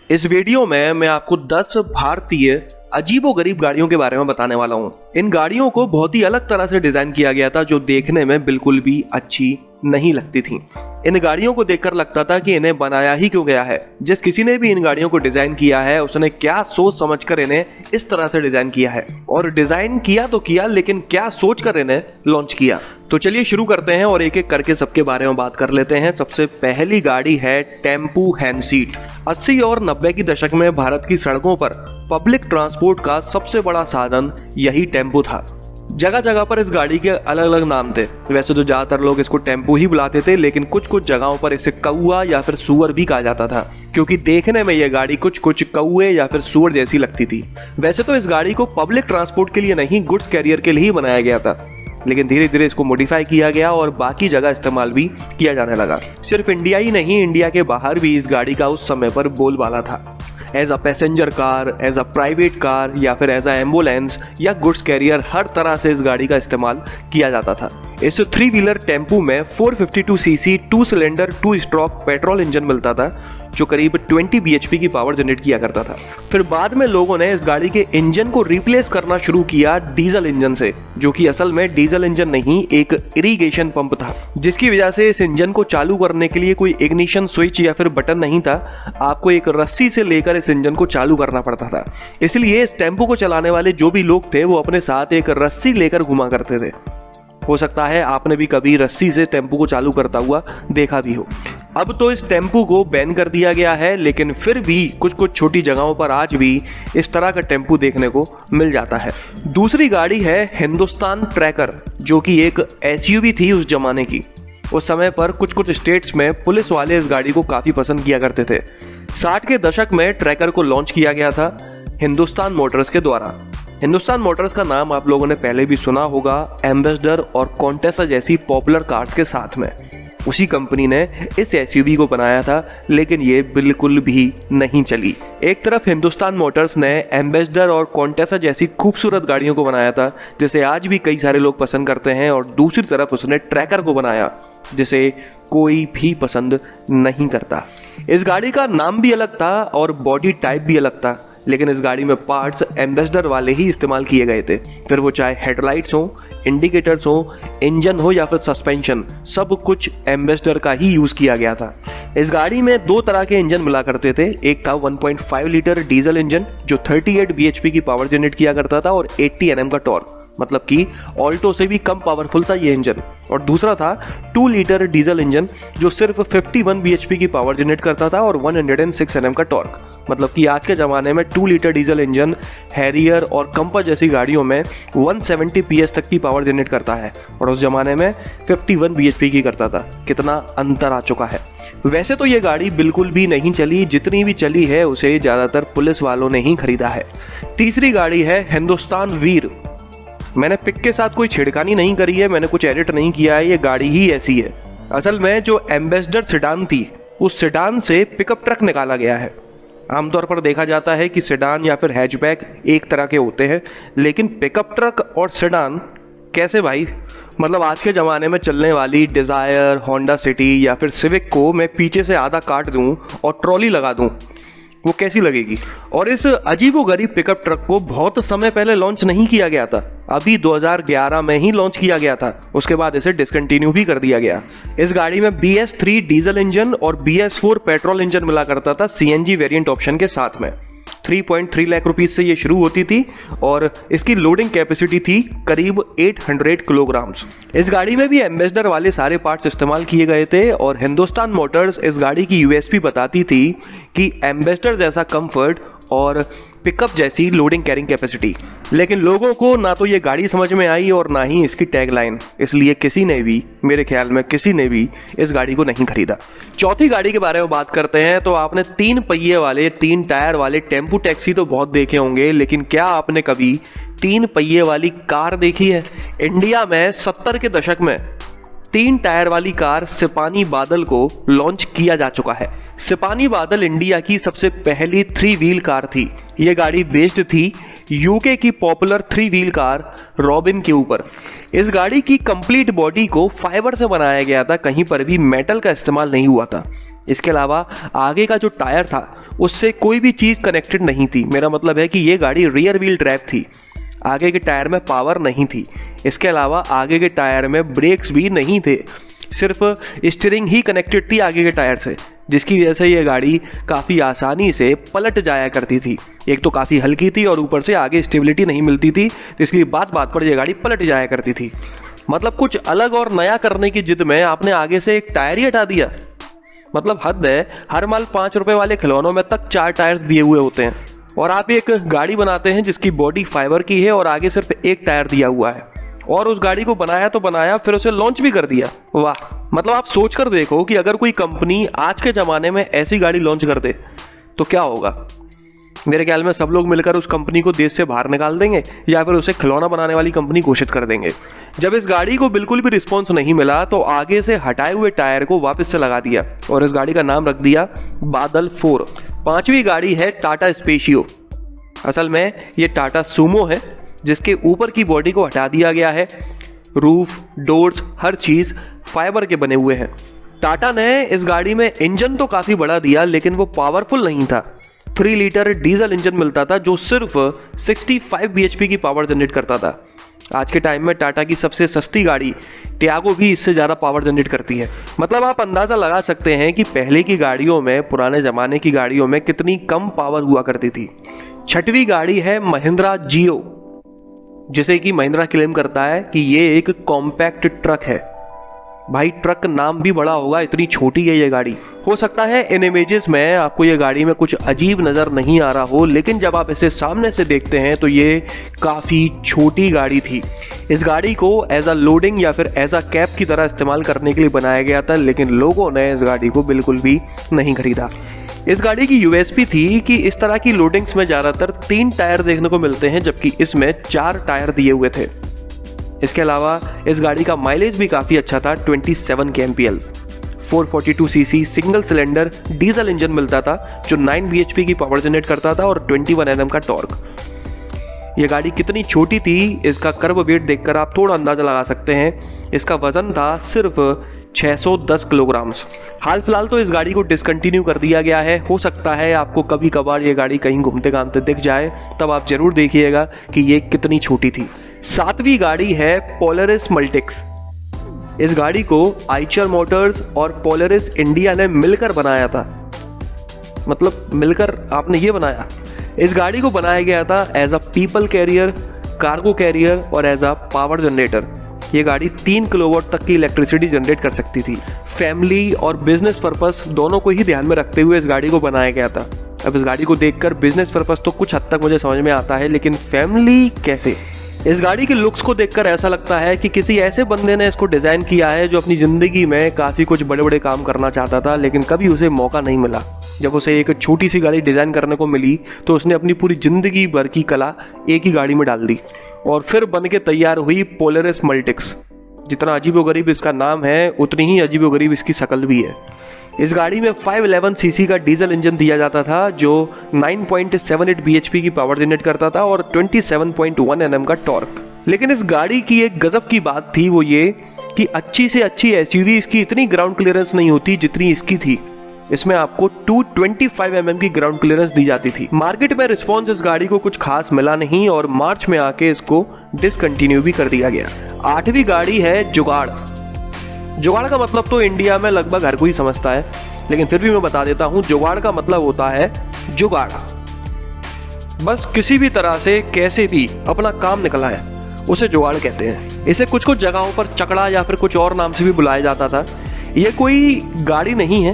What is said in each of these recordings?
इस वीडियो में मैं आपको 10 भारतीय अजीबोगरीब गाड़ियों के बारे में बताने वाला हूँ। इन गाड़ियों को बहुत ही अलग तरह से डिजाइन किया गया था जो देखने में बिल्कुल भी अच्छी नहीं लगती थी। इन गाड़ियों को देखकर लगता था कि इन्हें बनाया ही क्यों गया है। जिस किसी ने भी इन गाड़ियों को डिजाइन किया है उसने क्या सोच समझकर इन्हें इस तरह से डिजाइन किया है, और डिजाइन किया तो किया, लेकिन क्या सोचकर इन्हें लॉन्च किया। तो चलिए शुरू करते हैं और एक एक करके सबके बारे में बात कर लेते हैं। सबसे पहली गाड़ी है टेम्पू हैंडसीट। 80 और 90 की दशक में भारत की सड़कों पर पब्लिक ट्रांसपोर्ट का सबसे बड़ा साधन यही टेम्पू था। जगह जगह पर इस गाड़ी के अलग अलग नाम थे। वैसे तो ज्यादातर लोग इसको टेम्पू ही बुलाते थे, लेकिन कुछ कुछ जगहों पर इसे कौआ या फिर सुअर भी कहा जाता था, क्योंकि देखने में यह गाड़ी कुछ कुछ कौए या फिर सुअर जैसी लगती थी। वैसे तो इस गाड़ी को पब्लिक ट्रांसपोर्ट के लिए नहीं, गुड्स कैरियर के लिए ही बनाया गया था, लेकिन धीरे धीरे इसको मॉडिफाई किया गया और बाकी जगह इस्तेमाल भी किया जाने लगा। सिर्फ इंडिया ही नहीं, इंडिया के बाहर भी इस गाड़ी का उस समय पर बोलबाला था। As a passenger car, as a private car या फिर एज अ एम्बुलेंस या गुड्स कैरियर, हर तरह से इस गाड़ी का इस्तेमाल किया जाता था। इस 3 व्हीलर टेम्पू में 452 CC 2 cylinder 2 stroke petrol engine मिलता था जो करीब 20 bhp की पावर जनरेट किया करता था। फिर बाद में लोगों ने इस गाड़ी के इंजन को रिप्लेस करना शुरू किया डीजल इंजन से, जो कि असल में डीजल इंजन नहीं, एक इरिगेशन पंप था, जिसकी वजह से इस इंजन को चालू करने के लिए कोई इग्निशन स्विच या फिर बटन नहीं था। आपको एक रस्सी से लेकर इस इंजन को चालू करना पड़ता था। इसलिए इस टेम्पो को चलाने वाले जो भी लोग थे वो अपने साथ एक रस्सी लेकर घुमा करते थे। हो सकता है आपने भी कभी रस्सी से टेम्पो को चालू करता हुआ देखा भी हो। अब तो इस टेम्पू को बैन कर दिया गया है, लेकिन फिर भी कुछ कुछ छोटी जगहों पर आज भी इस तरह का टेम्पू देखने को मिल जाता है। दूसरी गाड़ी है हिंदुस्तान ट्रैकर, जो कि एक एसयूवी थी उस जमाने की। उस समय पर कुछ कुछ स्टेट्स में पुलिस वाले इस गाड़ी को काफी पसंद किया करते थे। 60 के दशक में ट्रैकर को लॉन्च किया गया था हिंदुस्तान मोटर्स के द्वारा। हिंदुस्तान मोटर्स का नाम आप लोगों ने पहले भी सुना होगा एम्बेसडर और कॉन्टेसा जैसी पॉपुलर कार्स के साथ में। उसी कंपनी ने इस एसयूवी को बनाया था, लेकिन ये बिल्कुल भी नहीं चली। एक तरफ हिंदुस्तान मोटर्स ने एम्बेसडर और कॉन्टेसा जैसी खूबसूरत गाड़ियों को बनाया था जिसे आज भी कई सारे लोग पसंद करते हैं, और दूसरी तरफ उसने ट्रैकर को बनाया जिसे कोई भी पसंद नहीं करता। इस गाड़ी का नाम भी अलग था और बॉडी टाइप भी अलग था, लेकिन इस गाड़ी में पार्ट्स एम्बेसडर वाले ही इस्तेमाल किए गए थे। फिर वो चाहे हेडलाइट्स हो, इंडिकेटर्स हो, इंजन हो या फिर सस्पेंशन, सब कुछ एम्बेसडर का ही यूज किया गया था। इस गाड़ी में 2 तरह के इंजन मिला करते थे। एक था 1.5 लीटर डीजल इंजन जो 38 bhp की पावर जनरेट किया करता था और 80 Nm का टॉर्क, मतलब कि ऑल्टो से भी कम पावरफुल था ये इंजन। और दूसरा था 2 लीटर डीजल इंजन जो सिर्फ 51 bhp की पावर जनरेट करता था और 106 Nm का टॉर्क, मतलब कि आज के ज़माने में 2 लीटर डीजल इंजन हैरियर और कंपा जैसी गाड़ियों में 170 PS तक की पावर जनरेट करता है, और उस ज़माने में 51 bhp की करता था। कितना अंतर आ चुका है। वैसे तो ये गाड़ी बिल्कुल भी नहीं चली, जितनी भी चली है उसे ज़्यादातर पुलिस वालों ने ही खरीदा है। तीसरी गाड़ी है हिंदुस्तान वीर। मैंने पिक के साथ कोई छिड़कानी नहीं करी है, मैंने कुछ एडिट नहीं किया है, ये गाड़ी ही ऐसी है। असल में जो एम्बेसडर सेडान थी उस सेडान से पिकअप ट्रक निकाला गया है। आमतौर पर देखा जाता है कि सेडान या फिर हैचबैक एक तरह के होते हैं, लेकिन पिकअप ट्रक और सेडान कैसे भाई? मतलब आज के ज़माने में चलने वाली डिज़ायर, होंडा सिटी या फिर सिविक को मैं पीछे से आधा काट दूं और ट्रॉली लगा दूं, वो कैसी लगेगी? और इस अजीबोगरीब पिकअप ट्रक को बहुत समय पहले लॉन्च नहीं किया गया था, अभी 2011 में ही लॉन्च किया गया था। उसके बाद इसे डिसकंटिन्यू भी कर दिया गया। इस गाड़ी में BS3 डीजल इंजन और BS4 पेट्रोल इंजन मिला करता था CNG वेरिएंट ऑप्शन के साथ में। 3.3 लाख रुपीस से ये शुरू होती थी और इसकी लोडिंग कैपेसिटी थी करीब 800 किलोग्राम्स। इस गाड़ी में भी एम्बेसडर वाले सारे पार्ट्स इस्तेमाल किए गए थे, और हिंदुस्तान मोटर्स इस गाड़ी की USP बताती थी कि एम्बेसडर जैसा कंफर्ट और पिकअप जैसी लोडिंग कैरिंग कैपेसिटी। लेकिन लोगों को ना तो ये गाड़ी समझ में आई और ना ही इसकी टैगलाइन, इसलिए किसी ने भी, मेरे ख्याल में किसी ने भी इस गाड़ी को नहीं खरीदा। चौथी गाड़ी के बारे में बात करते हैं तो आपने 3 पहिए वाले 3 टायर वाले टेम्पू टैक्सी तो बहुत देखे होंगे, लेकिन क्या आपने कभी 3 पहिए वाली कार देखी है? इंडिया में 70 के दशक में 3 टायर वाली कार सिपानी बादल को लॉन्च किया जा चुका है। सिपानी बादल इंडिया की सबसे पहली 3 व्हील कार थी। यह गाड़ी बेस्ड थी यूके की पॉपुलर 3 व्हील कार रॉबिन के ऊपर। इस गाड़ी की कंप्लीट बॉडी को फाइबर से बनाया गया था, कहीं पर भी मेटल का इस्तेमाल नहीं हुआ था। इसके अलावा आगे का जो टायर था उससे कोई भी चीज़ कनेक्टेड नहीं थी। मेरा मतलब है कि ये गाड़ी रियर व्हील ड्राइव थी, आगे के टायर में पावर नहीं थी। इसके अलावा आगे के टायर में ब्रेक्स भी नहीं थे, सिर्फ स्टीयरिंग ही कनेक्टेड थी आगे के टायर से, जिसकी वजह से ये गाड़ी काफ़ी आसानी से पलट जाया करती थी। एक तो काफ़ी हल्की थी और ऊपर से आगे स्टेबिलिटी नहीं मिलती थी, तो इसलिए बात बात पर ये गाड़ी पलट जाया करती थी। मतलब कुछ अलग और नया करने की जिद में आपने आगे से एक टायर ही हटा दिया। मतलब हद है, हर माल 5 रुपए वाले खिलौनों में तक 4 टायर्स दिए हुए होते हैं और आप एक गाड़ी बनाते हैं जिसकी बॉडी फाइबर की है और आगे सिर्फ एक टायर दिया हुआ है, और उस गाड़ी को बनाया तो बनाया, फिर उसे लॉन्च भी कर दिया। वाह! मतलब आप सोच कर देखो कि अगर कोई कंपनी आज के ज़माने में ऐसी गाड़ी लॉन्च कर दे तो क्या होगा। मेरे ख्याल में सब लोग मिलकर उस कंपनी को देश से बाहर निकाल देंगे या फिर उसे खिलौना बनाने वाली कंपनी घोषित कर देंगे। जब इस गाड़ी को बिल्कुल भी रिस्पॉन्स नहीं मिला तो आगे से हटाए हुए टायर को वापस से लगा दिया और इस गाड़ी का नाम रख दिया बादल 4। 5वीं गाड़ी है टाटा स्पेशियो। असल में ये टाटा सूमो है, जिसके ऊपर की बॉडी को हटा दिया गया है। रूफ, डोर्स, हर चीज़ फाइबर के बने हुए हैं। टाटा ने इस गाड़ी में इंजन तो काफ़ी बड़ा दिया, लेकिन वो पावरफुल नहीं था। 3 लीटर डीजल इंजन मिलता था जो सिर्फ 65 bhp की पावर जनरेट करता था। आज के टाइम में टाटा की सबसे सस्ती गाड़ी टियागो भी इससे ज़्यादा पावर जनरेट करती है। मतलब आप अंदाज़ा लगा सकते हैं कि पहले की गाड़ियों में, पुराने ज़माने की गाड़ियों में कितनी कम पावर हुआ करती थी। 6वीं गाड़ी है महिंद्रा जियो, जिसे कि महिंद्रा क्लेम करता है कि ये एक कॉम्पैक्ट ट्रक है। भाई ट्रक नाम भी बड़ा होगा, इतनी छोटी है ये गाड़ी। हो सकता है इन इमेजेस में आपको ये गाड़ी में कुछ अजीब नज़र नहीं आ रहा हो, लेकिन जब आप इसे सामने से देखते हैं तो ये काफ़ी छोटी गाड़ी थी। इस गाड़ी को एज अ लोडिंग या फिर एज अ कैब की तरह इस्तेमाल करने के लिए बनाया गया था, लेकिन लोगों ने इस गाड़ी को बिल्कुल भी नहीं खरीदा। इस गाड़ी की यूएसपी थी कि इस तरह की लोडिंग्स में ज़्यादातर 3 टायर देखने को मिलते हैं, जबकि इसमें 4 टायर दिए हुए थे। इसके अलावा इस गाड़ी का माइलेज भी काफ़ी अच्छा था, 27 kmpl। 442 CC single cylinder diesel engine मिलता था जो 9 bhp की पावर जनरेट करता था और 21 Nm का टॉर्क। ये गाड़ी कितनी छोटी थी, इसका कर्व वेट देखकर आप थोड़ा अंदाज़ा लगा सकते हैं। इसका वजन था सिर्फ 610 किलोग्राम्स। हाल फिलहाल तो इस गाड़ी को डिसकंटिन्यू कर दिया गया है। हो सकता है आपको कभी कभार ये गाड़ी कहीं घूमते घामते दिख जाए, तब आप जरूर देखिएगा कि ये कितनी छोटी थी। 7वीं गाड़ी है पोलरिस मल्टिक्स। इस गाड़ी को आइचर मोटर्स और पोलरिस इंडिया ने मिलकर बनाया था। मतलब मिलकर आपने ये बनाया। इस गाड़ी को बनाया गया था as a people carrier, cargo carrier और एज अ पावर जनरेटर। ये गाड़ी 3 किलोवाट तक की इलेक्ट्रिसिटी जनरेट कर सकती थी। फैमिली और बिजनेस पर्पस दोनों को ही ध्यान में रखते हुए इस गाड़ी को बनाया गया था। अब इस गाड़ी को देखकर बिजनेस पर्पस तो कुछ हद तक मुझे समझ में आता है, लेकिन फैमिली कैसे? इस गाड़ी के लुक्स को देखकर ऐसा लगता है कि किसी ऐसे बंदे ने इसको डिज़ाइन किया है जो अपनी ज़िंदगी में काफ़ी कुछ बड़े बड़े काम करना चाहता था, लेकिन कभी उसे मौका नहीं मिला। जब उसे एक छोटी सी गाड़ी डिज़ाइन करने को मिली तो उसने अपनी पूरी ज़िंदगी भर की कला एक ही गाड़ी में डाल दी और फिर बन के तैयार हुई पोलरिस मल्टिक्स। जितना अजीबोगरीब इसका नाम है, उतनी ही अजीबोगरीब इसकी शक्ल भी है। इस गाड़ी में 511 सीसी का डीजल इंजन दिया जाता था जो 9.78 bhp की पावर जनरेट करता था और 27.1 Nm का टॉर्क। लेकिन इस गाड़ी की एक गजब की बात थी, वो ये कि अच्छी से अच्छी एसयूवी इसकी इतनी ग्राउंड क्लियरेंस नहीं होती जितनी इसकी थी। इसमें आपको 225 mm की ग्राउंड क्लियरेंस दी जाती थी। मार्केट में रिस्पॉन्स इस गाड़ी को कुछ खास मिला नहीं और मार्च में आके इसको डिसकंटिन्यू भी कर दिया गया। 8वीं गाड़ी है जुगाड़। जुगाड़ का मतलब तो इंडिया में लगभग हर कोई समझता है, लेकिन फिर भी मैं बता देता हूं। जुगाड़ का मतलब होता है जुगाड़। बस किसी भी तरह से कैसे भी अपना काम निकला है उसे जुगाड़ कहते हैं। इसे कुछ कुछ जगहों पर चकड़ा या फिर कुछ और नाम से भी बुलाया जाता था। ये कोई गाड़ी नहीं है,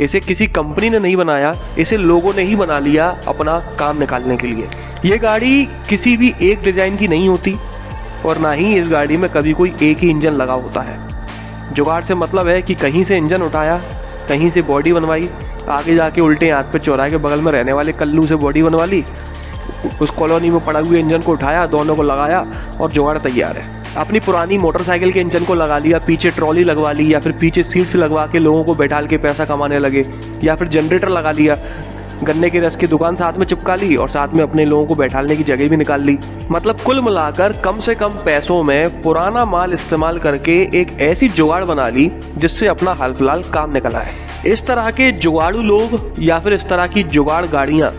इसे किसी कंपनी ने नहीं बनाया, इसे लोगों ने ही बना लिया अपना काम निकालने के लिए। ये गाड़ी किसी भी एक डिजाइन की नहीं होती और ना ही इस गाड़ी में कभी कोई एक ही इंजन लगा होता है। जुगाड़ से मतलब है कि कहीं से इंजन उठाया, कहीं से बॉडी बनवाई, आगे जाके उल्टे हाथ पे चौराहे के बगल में रहने वाले कल्लू से बॉडी बनवा ली, उस कॉलोनी में पड़ा हुए इंजन को उठाया, दोनों को लगाया और जुगाड़ तैयार है। अपनी पुरानी मोटरसाइकिल के इंजन को लगा लिया, पीछे ट्रॉली लगवा ली या फिर पीछे सीट्स लगवा के लोगों को बैठाल के पैसा कमाने लगे, या फिर जनरेटर लगा लिया। गन्ने के रस की दुकान साथ में चिपका ली और साथ में अपने लोगों को बैठाने की जगह भी निकाल ली। मतलब कुल मिलाकर कम से कम पैसों में पुराना माल इस्तेमाल करके एक ऐसी जुगाड़ बना ली जिससे अपना हाल फिलहाल काम निकला है। इस तरह के जुगाड़ू लोग या फिर इस तरह की जुगाड़ गाड़ियां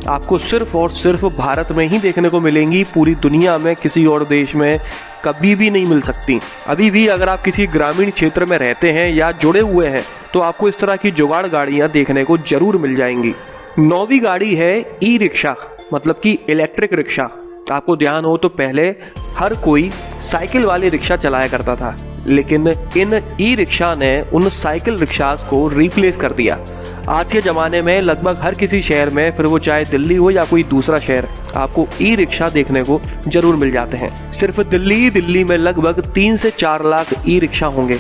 आपको सिर्फ और सिर्फ भारत में ही देखने को मिलेंगी। पूरी दुनिया में किसी और देश में कभी भी नहीं मिल सकती। अभी भी अगर आप किसी ग्रामीण क्षेत्र में रहते हैं या जुड़े हुए हैं तो आपको इस तरह की जुगाड़ गाड़ियां देखने को जरूर मिल जाएंगी। 9वीं गाड़ी है ई रिक्शा, मतलब कि इलेक्ट्रिक रिक्शा। आपको ध्यान हो तो पहले हर कोई साइकिल वाली रिक्शा चलाया करता था, लेकिन इन ई रिक्शा ने उन साइकिल रिक्शास को रिप्लेस कर दिया। आज के ज़माने में लगभग हर किसी शहर में, फिर वो चाहे दिल्ली हो या कोई दूसरा शहर, आपको ई रिक्शा देखने को जरूर मिल जाते हैं। सिर्फ दिल्ली में लगभग 3 से 4 लाख ई रिक्शा होंगे।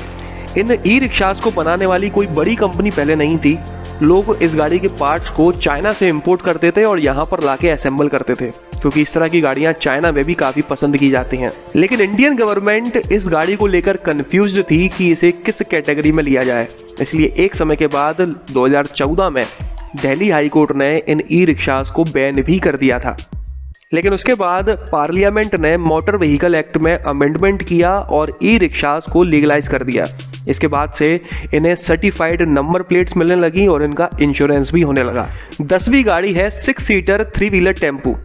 इन ई रिक्शास को बनाने वाली कोई बड़ी कंपनी पहले नहीं थी। लोग इस गाड़ी के पार्ट्स को चाइना से इंपोर्ट करते थे और यहाँ पर लाके असेंबल करते थे, क्योंकि इस तरह की गाड़ियाँ चाइना में भी काफ़ी पसंद की जाती हैं। लेकिन इंडियन गवर्नमेंट इस गाड़ी को लेकर कंफ्यूज्ड थी कि इसे किस कैटेगरी में लिया जाए। इसलिए एक समय के बाद 2014 में दिल्ली हाई कोर्ट ने इन ई रिक्शास को बैन भी कर दिया था। लेकिन उसके बाद पार्लियामेंट ने मोटर व्हीकल एक्ट में अमेंडमेंट किया और ई रिक्शास को लीगलाइज कर दिया। इसके बाद से इन्हें सर्टिफाइड नंबर प्लेट्स मिलने लगी और इनका इंश्योरेंस भी होने लगा। 10वीं गाड़ी है 6 सीटर 3 व्हीलर टेम्पू।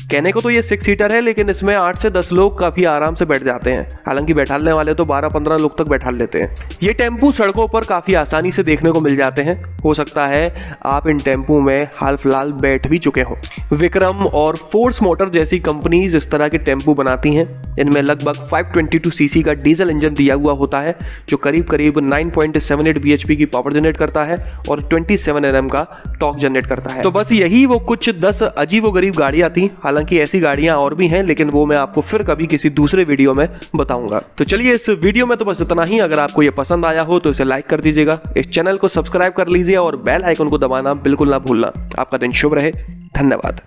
कहने को तो ये 6 सीटर है, लेकिन इसमें 8 से 10 लोग काफी आराम से बैठ जाते हैं। हालांकि बैठाने वाले तो 12-15 लोग तक बैठा लेते हैं। ये टेम्पू सड़कों पर काफी आसानी से देखने को मिल जाते हैं। हो सकता है आप इन टेम्पू में हाल फिलहाल बैठ भी चुके हों। विक्रम और फोर्स मोटर जैसी कंपनीज इस तरह के टेम्पू बनाती हैं। इनमें लगभग 522 सीसी का डीजल इंजन दिया हुआ होता है, जो करीब 9.78 bhp की पावर जनरेट करता है और 27 Nm का टॉर्क जनरेट करता है। तो बस यही वो कुछ 10 अजीबोगरीब गाड़ियां थी। हालांकि ऐसी गाड़ियां और भी हैं, लेकिन वो मैं आपको फिर कभी किसी दूसरे वीडियो में बताऊंगा। तो चलिए, इस वीडियो में तो बस इतना ही। अगर आपको ये पसंद आया हो तो इसे लाइक कर दीजिएगा, इस चैनल को सब्सक्राइब कर लीजिए और बेल आइकन को दबाना बिल्कुल ना भूलना। आपका दिन शुभ रहे। धन्यवाद।